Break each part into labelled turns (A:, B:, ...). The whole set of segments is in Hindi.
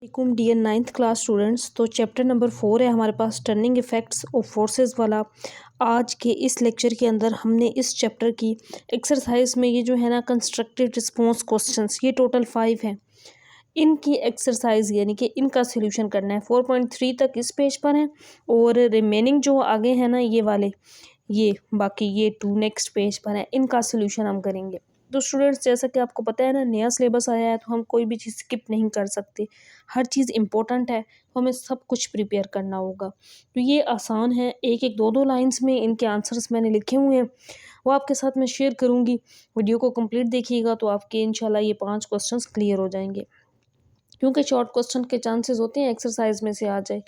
A: वालेकुम डियर 9th क्लास स्टूडेंट्स। तो चैप्टर नंबर 4 है हमारे पास, टर्निंग इफ़ेक्ट्स ऑफ फोर्सेस वाला। आज के इस लेक्चर के अंदर हमने इस चैप्टर की एक्सरसाइज में ये जो है ना कंस्ट्रक्टिव रिस्पॉन्स क्वेश्चंस, ये टोटल 5 हैं। इनकी एक्सरसाइज यानी कि इनका सॉल्यूशन करना है। 4.3 तक इस पेज पर है और रिमेनिंग जो आगे है ना ये वाले, ये बाकी ये 2 नेक्स्ट पेज पर है, इनका सॉल्यूशन हम करेंगे। तो स्टूडेंट्स, जैसा कि आपको पता है ना, नया सिलेबस आया है तो हम कोई भी चीज़ स्किप नहीं कर सकते। हर चीज़ इम्पोर्टेंट है तो हमें सब कुछ प्रिपेयर करना होगा। तो ये आसान है, एक एक दो दो लाइंस में इनके आंसर्स मैंने लिखे हुए हैं, वो आपके साथ मैं शेयर करूँगी। वीडियो को कंप्लीट देखिएगा तो आपके इंशाल्लाह ये 5 क्वेश्चंस क्लियर हो जाएंगे, क्योंकि शॉर्ट क्वेश्चन के चांसेस होते हैं एक्सरसाइज में से आ जाए।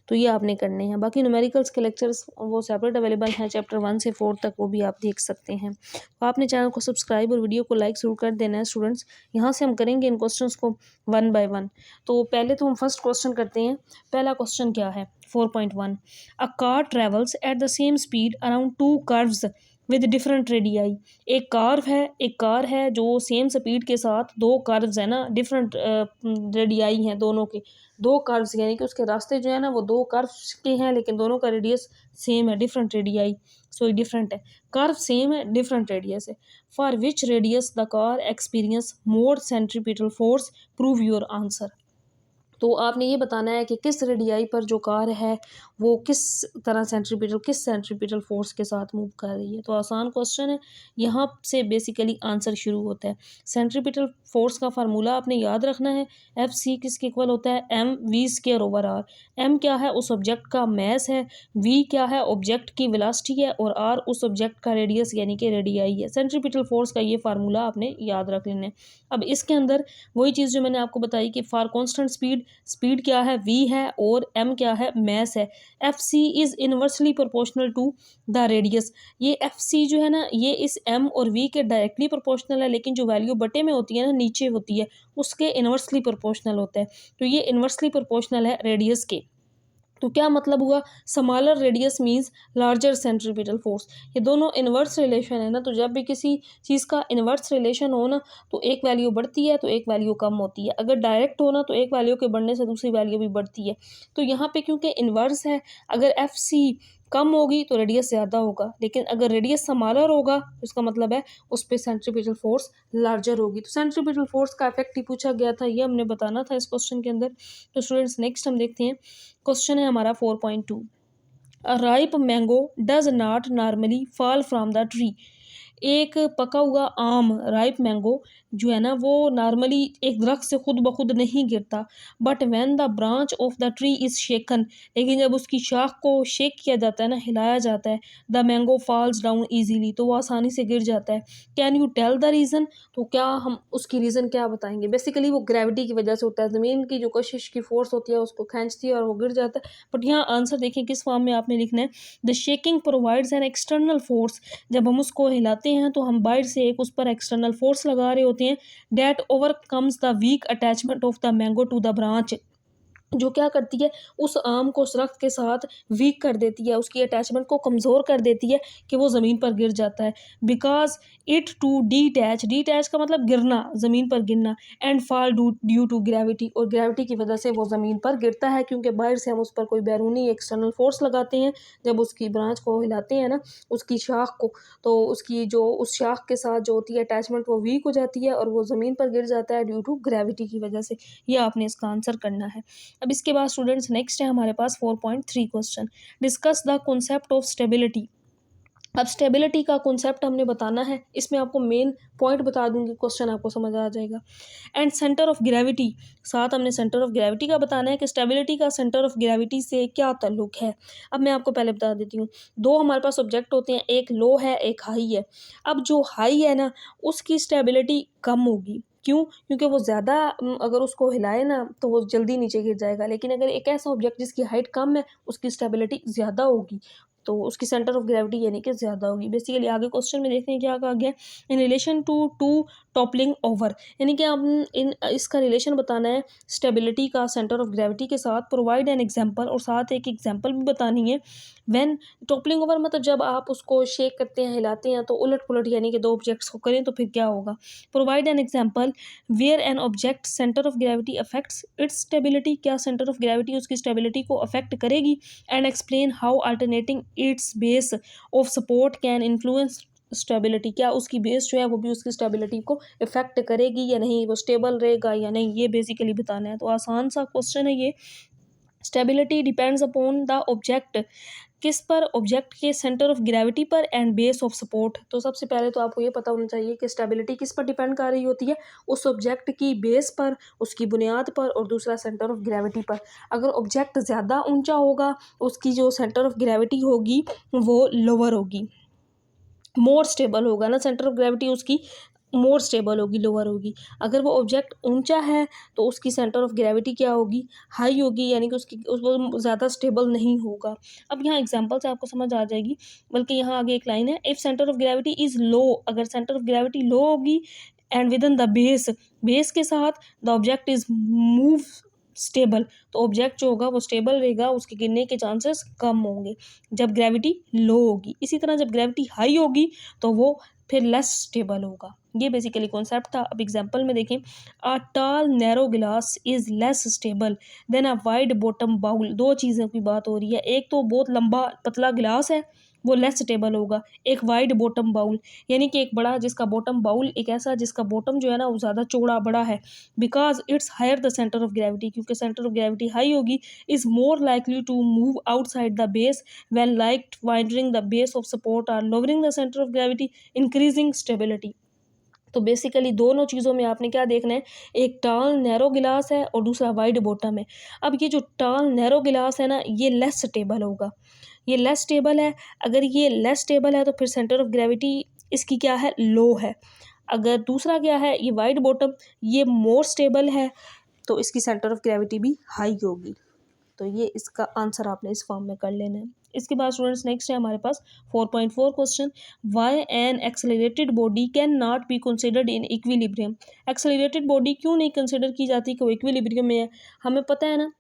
A: तो ये आपने करने हैं। बाकी न्यूमेरिकल्स के लेक्चर्स वो सेपरेट अवेलेबल हैं, चैप्टर 1 से 4 तक, वो भी आप देख सकते हैं। तो आपने चैनल को सब्सक्राइब और वीडियो को लाइक जरूर कर देना है स्टूडेंट्स। यहाँ से हम करेंगे इन क्वेश्चंस को 1 बाय 1। तो पहले तो हम फर्स्ट क्वेश्चन करते हैं। पहला क्वेश्चन क्या है? 4.1, a car travels at the same speed around 2 curves with different radii. एक कार है जो सेम स्पीड के साथ दो कर्व्स है ना, डिफरेंट रेडियाई हैं दोनों के। दो कर्व्स यानी कि उसके रास्ते जो है ना वो दो कर्व्स के हैं, लेकिन दोनों का रेडियस सेम है, डिफरेंट रेडियाई। सो डिफरेंट है, कर्व सेम है, डिफरेंट रेडियस है। For which radius the car experience more centripetal force, prove your answer. तो आपने ये बताना है कि किस रेडियाई पर जो कार है वो किस सेंट्रीपिटल फोर्स के साथ मूव कर रही है। तो आसान क्वेश्चन है, यहाँ से बेसिकली आंसर शुरू होता है। सेंट्रीपिटल फोर्स का फार्मूला आपने याद रखना है, एफ सी किसके इक्वल होता है? M V square over R. M क्या है? उस ऑब्जेक्ट का मैस है। वी क्या है? ऑब्जेक्ट की वेलोसिटी है। और आर उस ऑब्जेक्ट का रेडियस यानी कि रेडियाई है। सेंट्रीपिटल फोर्स का ये फार्मूला आपने याद रख लेना है। अब इसके अंदर वही चीज़ जो मैंने आपको बताई कि फॉर कॉन्स्टेंट स्पीड क्या है? v है, और m क्या है? मैस है। F C is inversely proportional to the radius. ये एफ सी जो है ना ये इस m और v के डायरेक्टली प्रोपोर्शनल है, लेकिन जो वैल्यू बटे में होती है ना, नीचे होती है, उसके इनवर्सली प्रोपोर्शनल होता है। तो ये इनवर्सली प्रोपोर्शनल है रेडियस के। तो क्या मतलब हुआ? Smaller radius means larger centripetal force. ये दोनों इन्वर्स रिलेशन है ना, तो जब भी किसी चीज़ का इन्वर्स रिलेशन हो ना तो एक वैल्यू बढ़ती है तो एक वैल्यू कम होती है। अगर डायरेक्ट हो ना तो एक वैल्यू के बढ़ने से दूसरी वैल्यू भी बढ़ती है। तो यहाँ पे क्योंकि इन्वर्स है, अगर एफ सी कम होगी तो रेडियस ज़्यादा होगा, लेकिन अगर रेडियस स्मॉलर होगा तो इसका मतलब है उस पर सेंट्रीपिटल फोर्स लार्जर होगी। तो सेंट्रीपिटल फोर्स का इफेक्ट ही पूछा गया था, ये हमने बताना था इस क्वेश्चन के अंदर। तो स्टूडेंट्स, नेक्स्ट हम देखते हैं। क्वेश्चन है हमारा 4.2, a ripe mango does not normally fall from the tree. एक पका हुआ आम, राइप मैंगो जो है ना, वो नॉर्मली एक दरख्त से खुद ब खुद नहीं गिरता। But when the branch of the tree is shaken, लेकिन जब उसकी शाख को शेक किया जाता है ना, हिलाया जाता है, the mango falls down easily, तो वो आसानी से गिर जाता है। Can you tell the reason? तो क्या हम उसकी रीज़न क्या बताएंगे? बेसिकली वो ग्रेविटी की वजह से होता है, ज़मीन की जो कशिश की फोर्स होती है उसको खींचती है और वो गिर जाता है। बट यहाँ आंसर देखें किस फॉर्म में आपने लिखना है। The shaking provides an external force. जब हम उसको हिलाते हैं तो हम बाहर से एक उस पर एक्सटर्नल फोर्स लगा रहे होते हैं। That overcomes the weak attachment of the mango to the branch, जो क्या करती है, उस आम को उस दरख्त के साथ वीक कर देती है, उसकी अटैचमेंट को कमज़ोर कर देती है कि वो ज़मीन पर गिर जाता है। Because it to detach का मतलब गिरना, ज़मीन पर गिरना। And fall due to gravity, और ग्रेविटी की वजह से वो ज़मीन पर गिरता है, क्योंकि बाहर से हम उस पर कोई बैरूनी एक्सटर्नल फोर्स लगाते हैं। जब उसकी ब्रांच को हिलाते हैं ना, उसकी शाख को, तो उसकी जो उस शाख के साथ जो होती है अटैचमेंट, वो वीक हो जाती है और वो ज़मीन पर गिर जाता है ड्यू टू ग्रेविटी की वजह से। ये आपने इसका आंसर करना है। अब इसके बाद स्टूडेंट्स, नेक्स्ट है हमारे पास 4.3 question, discuss the concept of stability. अब स्टेबिलिटी का कॉन्सेप्ट हमने बताना है, इसमें आपको मेन पॉइंट बता दूंगी, क्वेश्चन आपको समझ आ जाएगा। एंड सेंटर ऑफ ग्रेविटी, साथ हमने सेंटर ऑफ ग्रेविटी का बताना है कि स्टेबिलिटी का सेंटर ऑफ ग्रेविटी से क्या ताल्लुक है। अब मैं आपको पहले बता देती हूँ। दो हमारे पास ऑब्जेक्ट होते हैं, एक लो है एक हाई है। अब जो हाई है ना उसकी स्टेबिलिटी कम होगी। क्यों? क्योंकि वो ज़्यादा अगर उसको हिलाए ना तो वो जल्दी नीचे गिर जाएगा। लेकिन अगर एक ऐसा ऑब्जेक्ट जिसकी हाइट कम है उसकी स्टेबिलिटी ज़्यादा होगी। तो उसकी सेंटर ऑफ ग्रेविटी यानी कि ज़्यादा होगी। बेसिकली आगे क्वेश्चन में देखते हैं क्या कहा गया, in relation to to toppling over, यानी कि हम इन इसका रिलेशन बताना है स्टेबिलिटी का सेंटर ऑफ ग्रेविटी के साथ। प्रोवाइड एन एग्जांपल, और साथ एक एग्जांपल भी बतानी है। व्हेन टॉपलिंग ओवर मतलब जब आप उसको शेक करते हैं, हिलाते हैं, तो उलट पुलट यानी कि दो ऑब्जेक्ट्स को करें तो फिर क्या होगा। Provide an example where an object centre of gravity affects its stability, क्या सेंटर ऑफ ग्रेविटी उसकी स्टेबिलिटी को अफेक्ट करेगी। And explain how alternating its base of support can influence stability, क्या उसकी बेस जो है वो भी उसकी स्टेबिलिटी को इफेक्ट करेगी या नहीं, वो स्टेबल रहेगा या नहीं, ये बेसिकली बताना है। तो आसान सा क्वेश्चन है ये। Stability depends upon the object, किस पर, ऑब्जेक्ट के सेंटर ऑफ ग्रेविटी पर एंड बेस ऑफ सपोर्ट। तो सबसे पहले तो आपको ये पता होना चाहिए कि स्टेबिलिटी किस पर डिपेंड कर रही होती है, उस ऑब्जेक्ट की बेस पर, उसकी बुनियाद पर, और दूसरा सेंटर ऑफ ग्रेविटी पर। अगर ऑब्जेक्ट ज़्यादा ऊंचा होगा, उसकी जो सेंटर ऑफ ग्रेविटी होगी वो लोअर होगी, मोर स्टेबल होगा ना, सेंटर ऑफ ग्रेविटी उसकी मोर स्टेबल होगी, लोअर होगी। अगर वो ऑब्जेक्ट ऊंचा है तो उसकी सेंटर ऑफ ग्रेविटी क्या होगी, हाई होगी, यानी कि वो ज़्यादा स्टेबल नहीं होगा। अब यहाँ एग्जांपल से आपको समझ आ जाएगी, बल्कि यहाँ आगे एक लाइन है, if centre of gravity is low, अगर सेंटर ऑफ ग्रेविटी लो होगी and with in the base, base के साथ the object is move stable, तो ऑब्जेक्ट जो होगा वो स्टेबल रहेगा, उसके गिरने के चांसेस कम होंगे जब ग्रेविटी लो होगी। इसी तरह जब ग्रेविटी हाई होगी तो वो फिर लेस स्टेबल होगा। ये बेसिकली कॉन्सेप्ट था। अब एग्जांपल में देखें, a tall narrow glass is less stable than a wide bottom bowl, दो चीज़ों की बात हो रही है, एक तो बहुत लंबा पतला गिलास है वो लेस स्टेबल होगा, एक वाइड बॉटम बाउल यानी कि एक बड़ा जिसका बॉटम बाउल, एक ऐसा जिसका बॉटम जो है ना वो ज़्यादा चौड़ा बड़ा है, because it's higher the centre of gravity, क्योंकि सेंटर ऑफ ग्रेविटी हाई होगी, is more likely to move outside the base when like widening the base of support or lowering the centre of gravity increasing stability. तो बेसिकली दोनों चीज़ों में आपने क्या देखना है, एक टॉल नैरो गिलास है और दूसरा वाइड बॉटम है। अब ये जो टॉल नैरो गिलास है ना ये लेस स्टेबल होगा, ये लेस स्टेबल है। अगर ये लेस स्टेबल है तो फिर सेंटर ऑफ ग्रेविटी इसकी क्या है, लो है। अगर दूसरा क्या है, ये वाइड बॉटम, ये मोर स्टेबल है, तो इसकी सेंटर ऑफ ग्रेविटी भी हाई होगी। तो ये इसका आंसर आपने इस फॉर्म में कर लेना है। इसके बाद स्टूडेंट्स नेक्स्ट है हमारे पास 4.4 question, why an accelerated body can not be considered in equilibrium. Accelerated body क्यों नहीं कंसिडर की जाती कि वो इक्विलिब्रियम में है। हमें पता है ना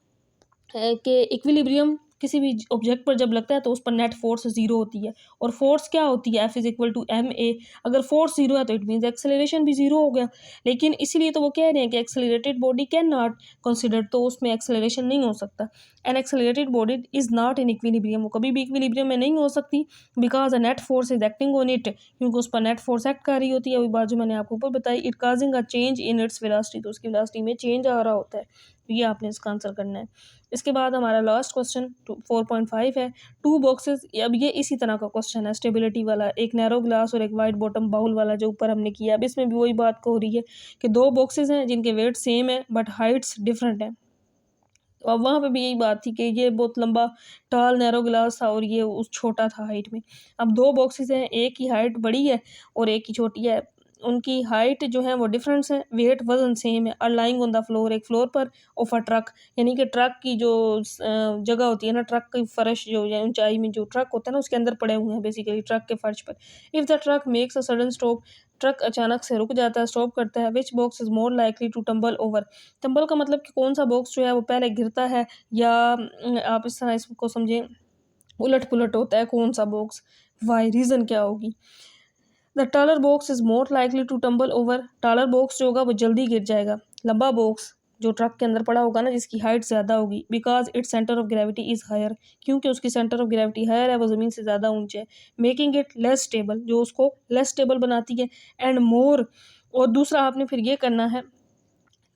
A: कि इक्विलिब्रियम किसी भी ऑब्जेक्ट पर जब लगता है तो उस पर नेट फोर्स जीरो होती है, और फोर्स क्या होती है, F is equal to M A. अगर फोर्स जीरो है तो इट मीन्स एक्सेलरेशन भी जीरो हो गया। लेकिन इसीलिए तो वो कह रहे हैं कि accelerated body can not consider, तो उसमें एक्सेलरेशन नहीं हो सकता। N accelerated body is not in equilibrium, वो कभी भी इक्विलिब्रियम में नहीं हो सकती, because a net force is acting on it, क्योंकि उस पर नेट फोर्स एक्ट कर रही होती है। वही बात जो मैंने आपको ऊपर बताई, it causing a change in its velocity, तो उसकी वेलोसिटी में चेंज आ रहा होता है। तो ये आपने इसका आंसर करना है। इसके बाद हमारा लास्ट क्वेश्चन 4.5 है, टू बॉक्सेस। अब ये इसी तरह का क्वेश्चन है स्टेबिलिटी वाला, एक नैरो ग्लास और एक वाइड बॉटम बाउल वाला जो ऊपर हमने किया। अब इसमें भी वही बात हो रही है कि दो बॉक्सेस हैं जिनके वेट सेम है बट हाइट्स डिफरेंट है। तो अब वहाँ पे भी यही बात थी कि ये बहुत लंबा टॉल नैरो ग्लास था और ये उस छोटा था हाइट में। अब दो बॉक्सेस हैं, एक की हाइट बड़ी है और एक की छोटी है, उनकी हाइट जो है वो डिफरेंस है, वेट वजन सेम है। और लाइंग ऑन द फ्लोर, एक फ्लोर पर ऑफ अ ट्रक, यानी कि ट्रक की जो जगह होती है ना, ट्रक की फर्श जो है ऊंचाई में जो ट्रक होता है ना उसके अंदर पड़े हुए हैं बेसिकली ट्रक के फर्श पर। If the truck makes a sudden stop, truck अचानक से रुक जाता है, स्टॉप करता है, which box is more likely to tumble over. Tumble का मतलब कि कौन सा बॉक्स जो है वो पहले गिरता है, या आप इस तरह इसको समझें उलट पुलट होता है, कौन सा बॉक्स, वाई, रीज़न क्या होगी। The taller box is more likely to tumble over, taller box जो होगा वो जल्दी गिर जाएगा। लंबा बॉक्स जो ट्रक के अंदर पड़ा होगा ना जिसकी हाइट ज़्यादा होगी, because its centre of gravity is higher, क्योंकि उसकी सेंटर ऑफ ग्रेविटी हायर है, वो ज़मीन से ज़्यादा ऊंचे है। मेकिंग इट लेस स्टेबल, जो उसको लेस स्टेबल बनाती है। एंड मोर, और दूसरा आपने फिर ये करना है,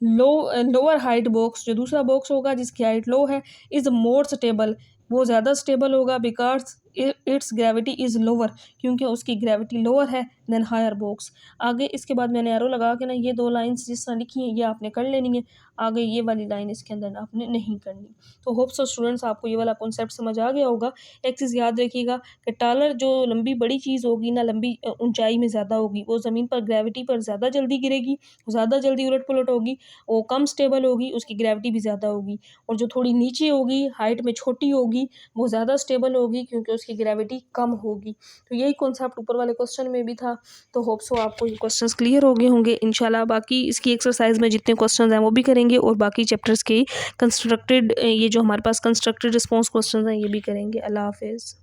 A: लोअर हाइट बॉक्स, जो दूसरा बॉक्स होगा जिसकी हाइट लो है, इज़ मोर स्टेबल, वो ज़्यादा स्टेबल होगा, because it's gravity is lower, क्योंकि उसकी ग्रेविटी लोअर है देन हायर बॉक्स। आगे इसके बाद मैंने एरो लगा के ना ये दो लाइंस जिस तरह लिखी हैं ये आपने कर लेनी है, आगे ये वाली लाइन इसके अंदर आपने नहीं करनी। तो होप सो स्टूडेंट्स आपको ये वाला कॉन्सेप्ट समझ आ गया होगा। एक चीज़ याद रखिएगा कि टालर जो लंबी बड़ी चीज़ होगी ना, लंबी ऊंचाई में ज़्यादा होगी, वो ज़मीन पर ग्रेविटी पर ज़्यादा जल्दी गिरेगी, ज़्यादा जल्दी उलट पुलट होगी, वो कम स्टेबल होगी, उसकी ग्रेविटी भी ज़्यादा होगी। और जो थोड़ी नीचे होगी, हाइट में छोटी होगी, वो ज़्यादा स्टेबल होगी, क्योंकि उसकी ग्रेविटी कम होगी। तो यही कॉन्सेप्ट ऊपर वाले क्वेश्चन में भी था। तो होप सो आपको ये क्वेश्चंस क्लियर हो गए होंगे इंशाल्लाह। बाकी इसकी एक्सरसाइज में जितने क्वेश्चंस हैं वो भी करेंगे और बाकी चैप्टर्स के कंस्ट्रक्टेड ये जो हमारे पास कंस्ट्रक्टेड रिस्पॉन्स क्वेश्चंस हैं ये भी करेंगे। अल्लाह हाफिज़।